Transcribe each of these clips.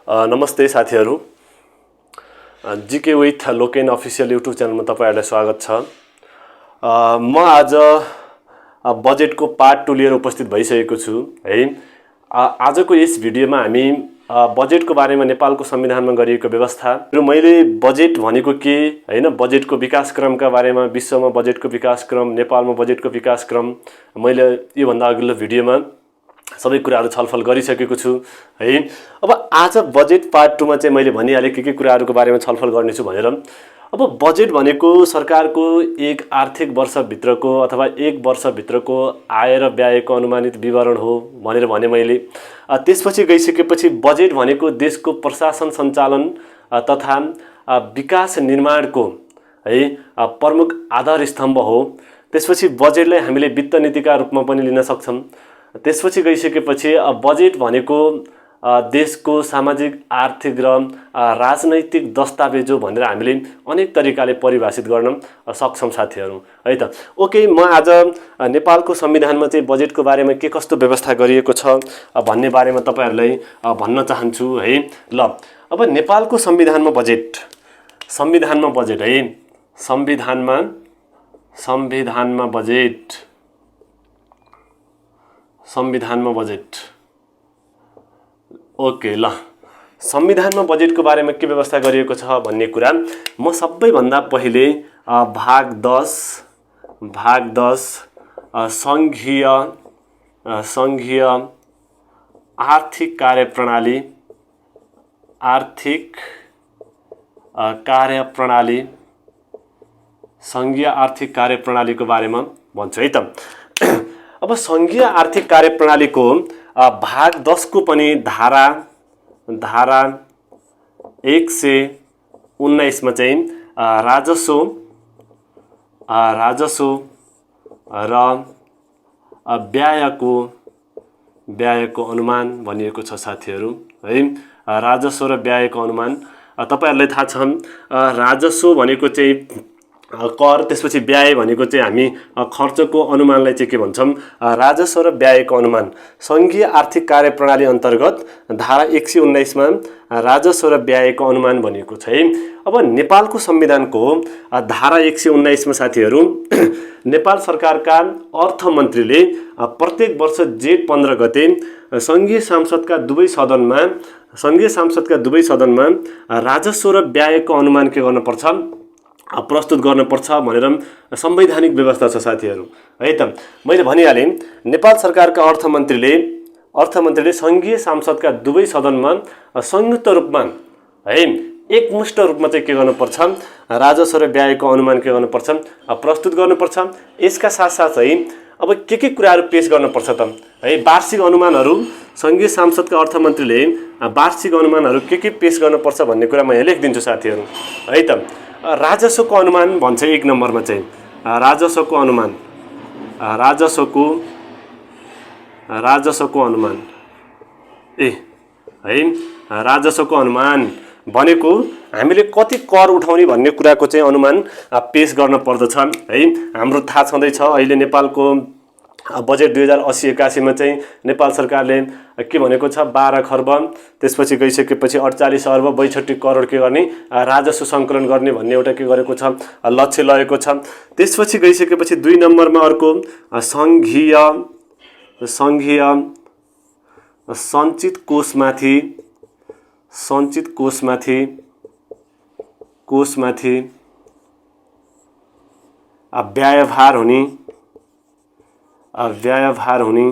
नमस्ते साथीहरू। GK with Loken official YouTube च्यानलमा तपाईहरुलाई स्वागत छ। म आज बजेटको पार्ट 2 लिएर उपस्थित भइसकेको छु है। आजको यस भिडियोमा हामी बजेटको बारेमा, नेपालको संविधानमा गरिएको व्यवस्था र मैले बजेट भनेको के हैन, बजेटको विकासक्रमका बारेमा, विश्वमा बजेटको विकासक्रम, नेपालमा बजेटको विकासक्रम मैले यो भन्दा अघिल्लो भिडियोमा सबै कुराहरू छलफल गरिसकेको छु है। अब आज बजेट पार्ट 2 मा चाहिँ मैले भनिहाले के कुराहरूको बारेमा छलफल गर्नेछु भनेर। अब बजेट भनेको सरकारको एक आर्थिक वर्षभित्रको अथवा एक वर्षभित्रको आय र व्ययको अनुमानित विवरण हो भनेर भने मैले। त्यसपछि गइसकेपछि बजेट भनेको देशको प्रशासन सञ्चालन तथा विकास निर्माणको है प्रमुख आधार स्तम्भ हो। त्यसपछि बजेटलाई हामीले वित्त नीतिका रूपमा पनि लिन सक्छौं। त्यसपछि गइसकेपछि बजेट भनेको देशको सामाजिक, आर्थिक र राजनैतिक दस्तावेज हो भनेर हामीले अनेक तरिकाले परिभाषित गर्न सक्छौं साथीहरू है त। ओके, म आज नेपालको संविधानमा चाहिँ बजेटको बारेमा के कस्तो व्यवस्था गरिएको छ भन्ने बारेमा तपाईहरुलाई भन्न चाहन्छु है। ल, अब नेपालको संविधानमा बजेट है, संविधानमा बजेट ओके। ल, संविधानमा बजेटको बारेमा के व्यवस्था गरिएको छ भन्ने कुरा म सबैभन्दा पहिले भाग 10 संघीय आर्थिक कार्यप्रणालीको बारेमा भन्छु है त। अब संघीय आर्थिक कार्यप्रणालीको भाग 10 को पनि धारा 119 मा चाहिँ राजस्व र व्ययको अनुमान भनिएको छ साथीहरू है। राजस्व र व्ययको अनुमान तपाईहरुलाई थाहा छ। राजस्व भनेको चाहिँ कर, त्यसपछि व्यय भनेको चाहिँ हामी खर्चको अनुमानलाई चाहिँ के भन्छौं, राजस्व र व्ययको अनुमान। संघीय आर्थिक कार्यप्रणाली अन्तर्गत धारा 119 मा राजस्व र व्ययको अनुमान भनिएको छ है। अब नेपालको संविधानको धारा 119 मा साथीहरू नेपाल सरकारका अर्थमन्त्रीले प्रत्येक वर्ष जेठ 15 गते संघीय संसदका दुवै सदनमा राजस्व र व्ययको अनुमान के गर्नुपर्छ, प्रस्तुत गर्नुपर्छ भनेर संवैधानिक व्यवस्था छ साथीहरू है त। मैले भनिहालेँ नेपाल सरकारका अर्थमन्त्रीले संघीय संसदका दुवै सदनमा संयुक्त रूपमा है एकमुष्ट रूपमा चाहिँ के गर्नुपर्छ, राजस्व र व्ययको अनुमान के गर्नुपर्छ, प्रस्तुत गर्नुपर्छ। यसका साथसाथै अब के कुराहरू पेश गर्नुपर्छ त है। वार्षिक अनुमानहरू संघीय संसदका अर्थमन्त्रीले वार्षिक अनुमानहरू के पेश गर्नुपर्छ भन्ने कुरा म यहाँ लेखिदिन्छु साथीहरू है त। राजस्वको अनुमान भन्छ एक नम्बरमा चाहिँ राजस्वको अनुमान राजस्वको अनुमान भनेको हामीले कति कर उठाउने भन्ने कुराको चाहिँ अनुमान पेश गर्न पर्दछ है। हाम्रो थाहा छँदैछ अहिले नेपालको बजेट 2080-81 मा चाहिँ नेपाल सरकारले के भनेको छ, 12 खर्ब, त्यसपछि गइसकेपछि 48 अर्ब 62 करोड के गर्ने राजस्व सङ्कलन गर्ने भन्ने एउटा के गरेको छ, लक्ष्य लिएको छ। त्यसपछि गइसकेपछि 2 नम्बरमा अर्को संघीय सञ्चित कोषमाथि व्ययभार हुने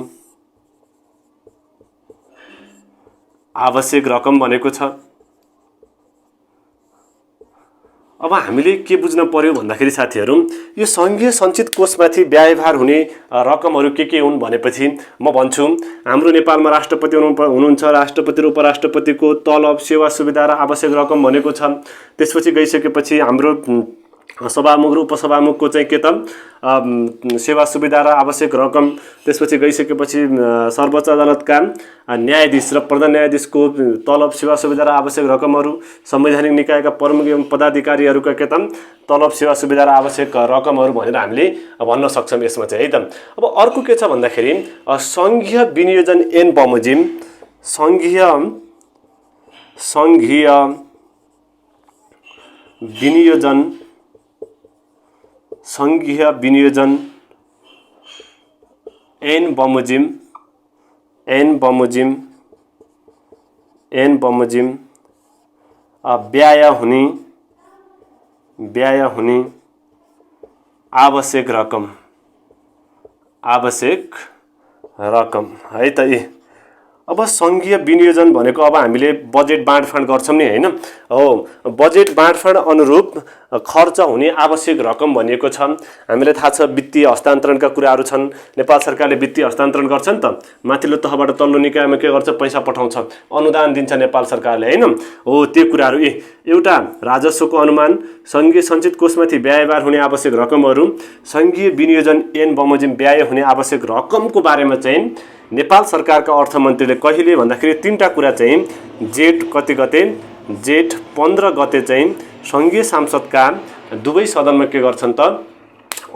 आवश्यक रकम भनेको छ। अब हामीले के बुझ्न पर्यो भन्दाखेरि साथीहरू यो संघीय सञ्चित कोषमाथि व्ययभार हुने रकमहरू के हुन् भनेपछि म भन्छु हाम्रो नेपालमा राष्ट्रपति हुनुहुन्छ, राष्ट्रपति र उपराष्ट्रपतिको तलब, सेवा सुविधा र आवश्यक रकम भनेको छ। त्यसपछि गइसकेपछि हाम्रो सभामुख र उपसभामुखको चाहिँ के त सेवा सुविधा र आवश्यक रकम। त्यसपछि गइसकेपछि सर्वोच्च अदालतका न्यायाधीश र प्रधान न्यायाधीशको तलब, सेवा सुविधा र आवश्यक रकमहरू, संवैधानिक निकायका प्रमुख एवं पदाधिकारीहरूका के त तलब, सेवा सुविधा र आवश्यक रकमहरू भनेर हामीले भन्न सक्छौं यसमा चाहिँ है त। अब अर्को के छ भन्दाखेरि संघीय विनियोजन ऐन बमोजिम सङ्घीय विनियोजन ऐन बमोजिम व्यय हुने आवश्यक रकम है त। अब सङ्घीय विनियोजन भनेको अब हामीले बजेट बाँडफाँड गर्छौँ नि हैन हो, बजेट बाँडफाँड अनुरूप खर्च हुने आवश्यक रकम भनिएको छ। हामीलाई थाहा छ वित्तीय हस्तान्तरणका कुराहरू छन्। नेपाल सरकारले वित्तीय हस्तान्तरण गर्छ नि त, माथिल्लो तहबाट तल्लो निकायमा के गर्छ, पैसा पठाउँछ, अनुदान दिन्छ नेपाल सरकारले हैन हो। त्यो कुराहरू एउटा राजस्वको अनुमान, सङ्घीय सञ्चित कोषमाथि व्ययभार हुने आवश्यक रकमहरू, सङ्घीय विनियोजन ऐन बमोजिम व्यय हुने आवश्यक रकमको बारेमा चाहिँ नेपाल सरकारका अर्थमन्त्रीले कहिले भन्दाखेरि तीनटा कुरा चाहिँ जेठ कति गते, जेठ 15 गते चाहिँ सङ्घीय सांसदका दुवै सदनमा के गर्छन् त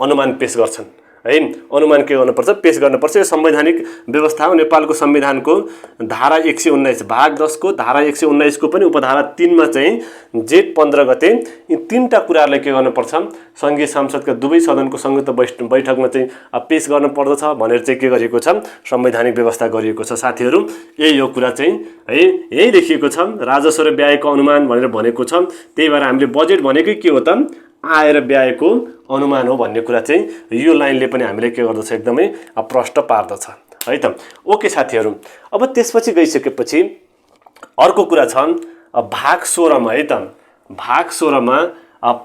अनुमान पेश गर्छन् है। अनुमान के गर्नुपर्छ, पेश गर्नुपर्छ। यो संवैधानिक व्यवस्था हो। नेपालको संविधानको धारा 119 भाग 10 को धारा 119 को पनि उपधारा 3 मा चाहिँ जेठ 15 गते यी तीनटा कुराहरूलाई के गर्नुपर्छ, सङ्घीय संसदका दुवै सदनको संयुक्त बैठकमा चाहिँ पेश गर्नुपर्दछ भनेर चाहिँ के गरिएको छ, संवैधानिक व्यवस्था गरिएको छ साथीहरू। यही यो कुरा चाहिँ है, यही लेखिएको छ राजस्व र व्ययको अनुमान भनेर भनेको छ। त्यही भएर हामीले बजेट भनेकै के हो त, आय र व्ययको अनुमान हो भन्ने कुरा चाहिँ यो लाइनले पनि हामीले के गर्दछ, एकदमै प्रष्ट पार्दछ है त। ओके साथीहरू, अब त्यसपछि गइसकेपछि अर्को कुरा छ भाग 16 मा है त। भाग 16 मा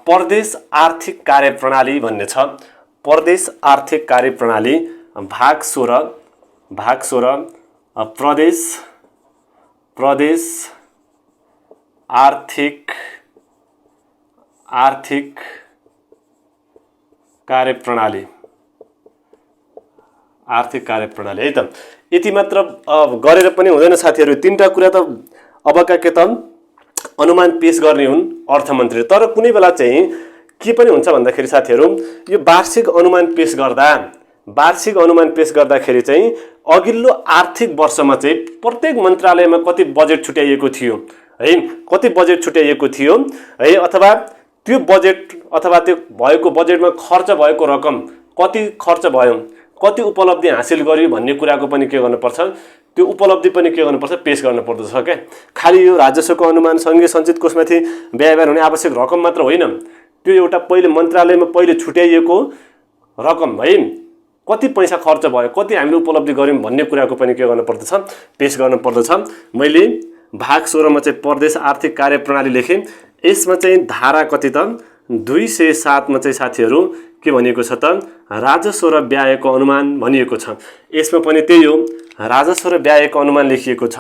प्रदेश आर्थिक कार्यप्रणाली भन्ने छ। प्रदेश आर्थिक कार्यप्रणाली भाग 16 प्रदेश आर्थिक कार्यप्रणाली है त। यति मात्र गरेर पनि हुँदैन साथीहरू। तीनटा कुरा त अबका के त अनुमान पेश गर्ने हुन् अर्थमन्त्रीले। तर कुनै बेला चाहिँ के पनि हुन्छ भन्दाखेरि साथीहरू, यो वार्षिक अनुमान पेश गर्दाखेरि चाहिँ अघिल्लो आर्थिक वर्षमा चाहिँ प्रत्येक मन्त्रालयमा कति बजेट छुट्याइएको थियो है, कति बजेट छुट्याइएको थियो है, अथवा त्यो बजेट अथवा त्यो भएको बजेटमा खर्च भएको रकम कति खर्च भयो, कति उपलब्धि हासिल गर्यो भन्ने कुराको पनि के गर्नुपर्छ, त्यो उपलब्धि पनि के गर्नुपर्छ, पेश गर्नुपर्दछ क्या। खालि यो राजस्वको अनुमान, सङ्घीय सञ्चित कोषमाथि व्ययभार हुने आवश्यक रकम मात्र होइन, त्यो एउटा पहिले मन्त्रालयमा पहिले छुट्याइएको रकम है, कति पैसा खर्च भयो, कति हामीले उपलब्धि गऱ्यौँ भन्ने कुराको पनि के गर्नुपर्दछ, पेश गर्नुपर्दछ। मैले भाग 16 मा चाहिँ प्रदेश आर्थिक कार्यप्रणाली लेखेँ। यसमा चाहिँ धारा कति त 207 मा चाहिँ साथीहरू के भनिएको छ त, राजस्व र व्ययको अनुमान भनिएको छ। यसमा पनि त्यही हो, राजस्व र व्ययको अनुमान लेखिएको छ।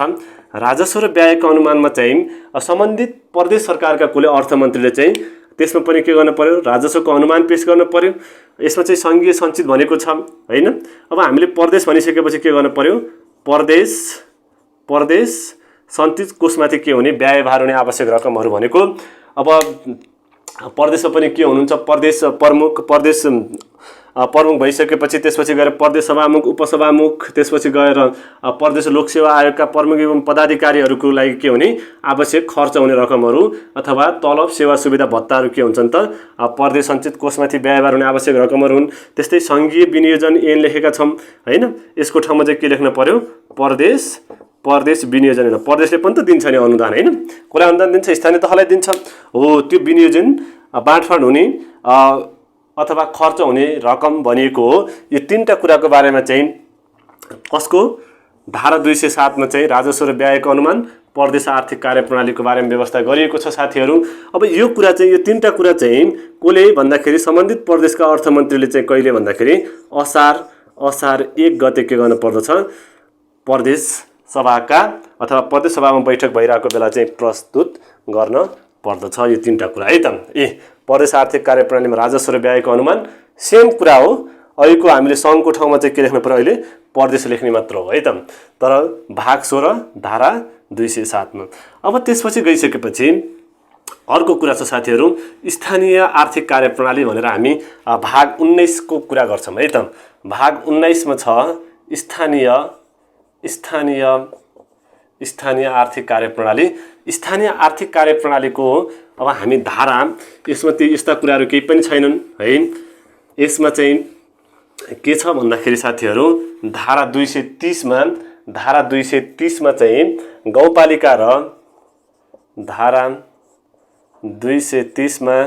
राजस्व र व्ययको अनुमानमा चाहिँ सम्बन्धित प्रदेश सरकारका कुनै अर्थमन्त्रीले चाहिँ त्यसमा पनि के गर्नु पर्यो, राजस्वको अनुमान पेश गर्नु पर्यो। यसमा चाहिँ सङ्घीय सञ्चित भनेको छ हैन। अब हामीले प्रदेश भनिसकेपछि के गर्नु पर्यो, प्रदेश सञ्चित कोषमाथि के हुने, व्ययभार हुने आवश्यक रकमहरू भनेको। अब प्रदेशमा पनि के हुनुहुन्छ, प्रदेश प्रमुख भइसकेपछि त्यसपछि गएर प्रदेश सभामुख, उपसभामुख, त्यसपछि गएर प्रदेश लोकसेवा आयोगका प्रमुख एवं पदाधिकारीहरूको लागि के हुने, आवश्यक खर्च हुने रकमहरू अथवा तलब सेवा सुविधा भत्ताहरू के हुन्छन् त प्रदेश सञ्चित कोषमाथि व्ययभार हुने आवश्यक रकमहरू हुन्। त्यस्तै सङ्घीय विनियोजन ऐन लेखेका छौँ हैन। यसको ठाउँमा चाहिँ के लेख्न पर्यो, प्रदेश विनियोजन ऐन। प्रदेशले पनि त दिन्छ नि अनुदान हैन, कसलाई अनुदान दिन्छ, स्थानीय तहलाई दिन्छ हो। त्यो विनियोजन बाँडफाँड हुने अथवा खर्च हुने रकम भनिएको हो। यो तीनटा कुराको बारेमा चाहिँ कसको धारा 207 मा चाहिँ राजस्व र व्ययको अनुमान, प्रदेश आर्थिक कार्यप्रणालीको बारेमा व्यवस्था गरिएको छ साथीहरू। अब यो कुरा चाहिँ, यो तीनटा कुरा चाहिँ कसले भन्दाखेरि सम्बन्धित प्रदेशका अर्थमन्त्रीले चाहिँ कहिले भन्दाखेरि असार 1 गते के गर्नु पर्दछ, प्रदेश सभाका अथवा प्रदेश सभामा बैठक भइरहेको बेला चाहिँ प्रस्तुत गर्न पर्दछ यो तीनटा कुरा है त। प्रदेश आर्थिक कार्यप्रणालीमा राजस्व र व्ययको अनुमान सेम कुरा हो। अहिलेको हामीले सङ्घको ठाउँमा चाहिँ के लेख्नु पर्यो, अहिले प्रदेश लेख्ने मात्र हो है त। तर भाग 16 धारा 207 मा। अब त्यसपछि गइसकेपछि अर्को कुरा छ साथीहरू, स्थानीय आर्थिक कार्यप्रणाली भनेर हामी भाग 19 को कुरा गर्छौँ है त। भाग 19 मा छ स्थानीय आर्थिक कार्यप्रणाली। स्थानीय आर्थिक कार्यप्रणालीको अब हामी धारा यसमा ती यस्ता कुराहरू केही पनि छैनन् है। यसमा चाहिँ के छ भन्दाखेरि साथीहरू धारा 230 मा चाहिँ गाउँपालिका र धारा 230 मा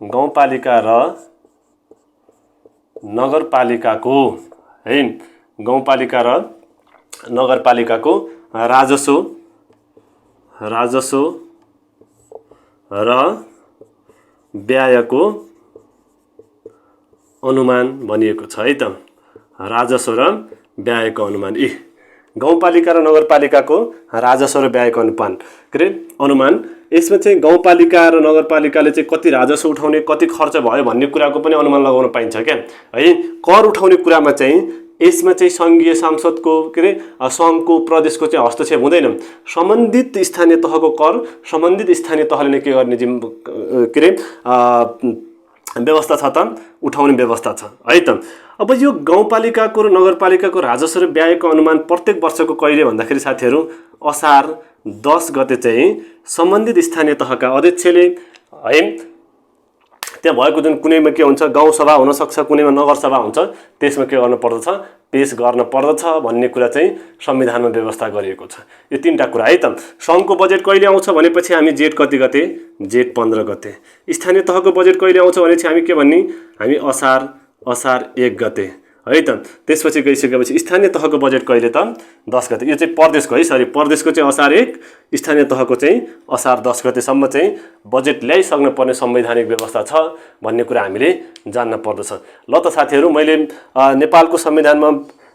गाउँपालिका र नगरपालिकाको है गाउँपालिका र नगरपालिकाको राजस्व र व्ययको अनुमान भनिएको छ है त। राजस्व र व्ययको अनुमान गाउँपालिका र नगरपालिकाको राजस्व र व्ययको अनुमान यसमा चाहिँ गाउँपालिका र नगरपालिकाले चाहिँ कति राजस्व उठाउने कति खर्च भयो भन्ने कुराको पनि अनुमान लगाउन पाइन्छ क्या है। कर उठाउने कुरामा चाहिँ यसमा चाहिँ सङ्घीय सांसदको सङ्घको प्रदेशको चाहिँ हस्तक्षेप हुँदैन। सम्बन्धित स्थानीय तहको कर सम्बन्धित स्थानीय तहले नै के गर्ने व्यवस्था छ त उठाउने व्यवस्था छ है त। अब यो गाउँपालिकाको र नगरपालिकाको राजस्व र व्ययको अनुमान प्रत्येक वर्षको कहिले भन्दाखेरि साथीहरू असार 10 गते चाहिँ सम्बन्धित स्थानीय तहका अध्यक्षले है त्यहाँ भएको जुन कुनैमा के हुन्छ गाउँसभा हुनसक्छ कुनैमा नगरसभा हुन्छ त्यसमा के गर्नु पर्दछ पेश गर्न पर्दछ भन्ने कुरा चाहिँ संविधानमा व्यवस्था गरिएको छ। यो तीनटा कुरा है त। सङ्घको बजेट कहिले आउँछ भनेपछि हामी जेठ कति गते जेठ 15 गते। स्थानीय तहको बजेट कहिले आउँछ भनेपछि हामी के भन्ने हामी असार 1 गते है त। त्यसपछि गइसकेपछि स्थानीय तहको बजेट कहिले त 10 गते। यो चाहिँ प्रदेशको है सरी प्रदेशको चाहिँ असार 1 स्थानीय तहको चाहिँ असार 10 गतेसम्म चाहिँ बजेट ल्याइसक्नु पर्ने संवैधानिक व्यवस्था छ भन्ने कुरा हामीले जान्न पर्दछ। ल त साथीहरू मैले नेपालको संविधानमा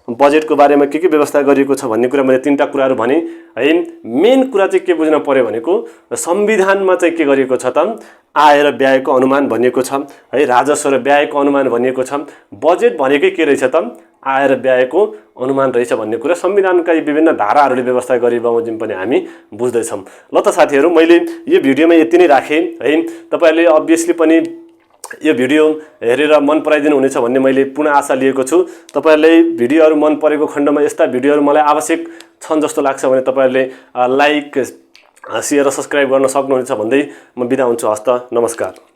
बजेटको बारेमा के व्यवस्था गरिएको छ भन्ने कुरा मैले तीनटा कुराहरू भने है। मेन कुरा चाहिँ के बुझ्न पर्यो भनेको संविधानमा चाहिँ के गरिएको छ त आय र व्ययको अनुमान भनिएको छ है। राजस्व र व्ययको अनुमान भनिएको छ। बजेट भनेकै के रहेछ त आय र व्ययको अनुमान रहेछ भन्ने कुरा संविधानका विभिन्न धाराहरूले व्यवस्था गरे बमोजिम पनि हामी बुझ्दैछौँ। ल त साथीहरू मैले यो भिडियोमा यति नै राखेँ है। तपाईहरुले अभियसली पनि यो भिडियो हेरेर मन पराइदिनु हुनेछ भन्ने मैले पुनः आशा लिएको छु। तपाईहरुले भिडियोहरु मन परेको खण्डमा यस्ता भिडियोहरु मलाई आवश्यक छन् जस्तो लाग्छ भने तपाईहरुले लाइक शेयर र सब्स्क्राइब गर्न सक्नुहुनेछ भन्दै म बिदा हुन्छु। हस्त नमस्कार।